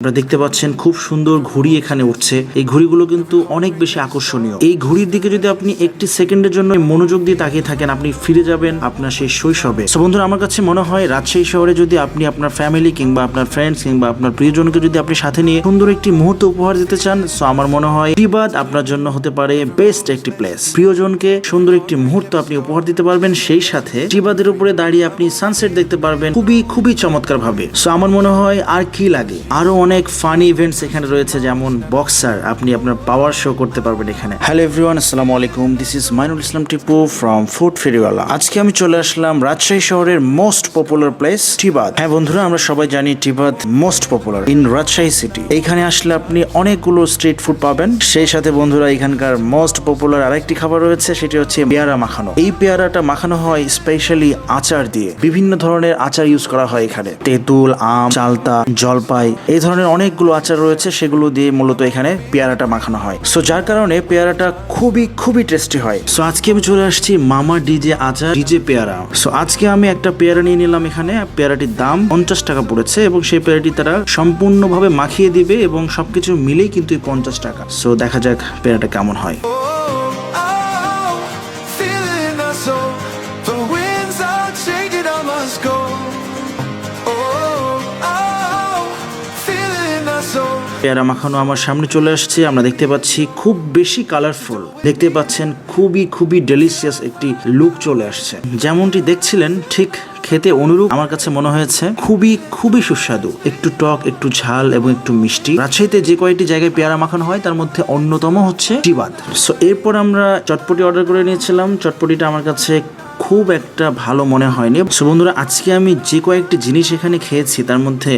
আপনারা দেখতে পাচ্ছেন খুব সুন্দর ঘুড়ি এখানে উঠছে। এই ঘুড়িগুলো কিন্তু অনেক বেশি আকর্ষণীয়। এই ঘুড়ির দিকে যদি আপনি একটি সেকেন্ডের জন্য মনোযোগ দিয়ে তাকিয়ে থাকেন, আপনি ফিরে যাবেন আপনার সেই শৈশবে। সো বন্ধুরা, আমার কাছে মনে হয় রাজশাহী শহরে যদি আপনি আপনার ফ্যামিলি কিংবা আপনার ফ্রেন্ডস কিংবা আপনার প্রিয়জনকে যদি আপনি সাথে নিয়ে সুন্দর একটি মুহূর্ত উপহার দিতে চান, সো আমার মনে হয় টিবাদ আপনার জন্য হতে পারে বেস্ট একটি প্লেস। প্রিয়জনকে সুন্দর একটি মুহূর্ত আপনি উপহার দিতে পারবেন, সেই সাথে টিবাদের উপরে দাঁড়িয়ে আপনি সানসেট দেখতে পারবেন খুবই চমৎকার ভাবে। সো আমার মনে হয় আর কি লাগে। আরো অনেক ফানি ইভেন্টস এখানে রয়েছে, যেমন বক্সার, আপনি আপনার পাওয়ার শো করতে পারবেন এখানে। হ্যালো এভরিওয়ান, আসসালামু আলাইকুম। This is Mainul Islam Tipu from food ফেরিওয়ালা। আজকে আমি চলে আসলাম রাজশাহী শহরের মোস্ট পপুলার প্লেস টিবাদ। হ্যাঁ বন্ধুরা, আমরা সবাই জানি টিবাদ most popular in Rajshahi city. এইখানে আসলে আপনি অনেকগুলো স্ট্রিট ফুড পাবেন। সেই সাথে বন্ধুরা, এখানকার মোস্ট পপুলার আরেকটি খাবার রয়েছে, সেটি হচ্ছে পেয়ারা মাখানো। এই পেয়ারাটা মাখানো হয় স্পেশালি আচার দিয়ে। বিভিন্ন ধরনের আচার ইউজ করা হয় এখানে, তেঁতুল, আম, চালতা, জলপাই, এই ধরনের অনেকগুলো আচার রয়েছে, সেগুলো দিয়ে মূলত এখানে পেয়ারাটা মাখানো হয়। সো যার কারণে পেয়ারাটা খুবই টেস্টি হয়। সো আজকে আমি চলে আসছি মামা ডিজে আচার ডিজে পেয়ারা। সো আজকে আমি একটা পেয়ারা নিয়ে নিলাম এখানে। পেয়ারাটির দাম 50 টাকা পড়েছে এবং সেই পেয়ারাটি তারা সম্পূর্ণভাবে মাখিয়ে দিবে এবং সবকিছু মিলেই কিন্তু 50 টাকা। সো দেখা যাক পেয়ারাটা কেমন হয়। পেয়ারা মাখানো আমার সামনে চলে আসছে। আমরা দেখতে পাচ্ছি খুব বেশি কালারফুল, দেখতে পাচ্ছেন খুবই ডেলিশিয়াস একটি লুক চলে আসছে। যেমনটি দেখছিলেন ঠিক খেতে অনুরূপ আমার কাছে মনে হয়েছে। খুবই সুস্বাদু, একটু টক, একটু ঝাল এবং একটু মিষ্টি। রাজশাহীতে যে কয়েকটি জায়গায় পেয়ারা মাখানো হয় তার মধ্যে অন্যতম হচ্ছে টিবাদ। সো এরপর আমরা চটপটি অর্ডার করে নিয়েছিলাম। চটপটিটা আমার কাছে খুব একটা ভালো মনে হয়নি। সো বন্ধুরা, আজকে আমি যে কয়েকটি জিনিস এখানে খেয়েছি তার মধ্যে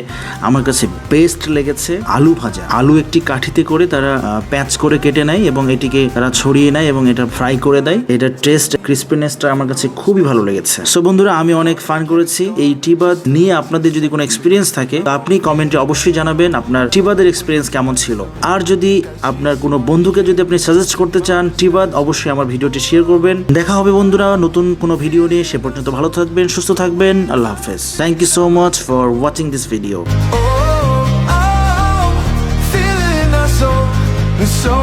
আমার কাছে বেস্ট লেগেছে আলু ভাজা। আলু একটি কাঠিতে করে তারা প্যাচ করে কেটে নেয় এবং এটিকে তারা ছড়িয়ে নেয় এবং এটা ফ্রাই করে দেয়। এটার টেস্ট, ক্রিসপিনেসটা আমার কাছে খুবই ভালো লেগেছে। সো বন্ধুরা, আমি অনেক ফান করেছি এই টিবাদ নিয়ে। আপনাদের যদি কোনো এক্সপিরিয়েন্স থাকে তো আপনি কমেন্টে অবশ্যই জানাবেন আপনার টিবাদের এক্সপিরিয়েন্স কেমন ছিল। আর যদি আপনার কোনো বন্ধুকে যদি আপনি সাজেস্ট করতে চান টিবাদ, অবশ্যই আমার ভিডিওটি শেয়ার করবেন। দেখা হবে বন্ধুরা নতুন কোনো ভিডিও নিয়ে। সে পর্যন্ত ভালো থাকবেন, সুস্থ থাকবেন। আল্লাহ হাফেজ। Thank you so much for watching this video. So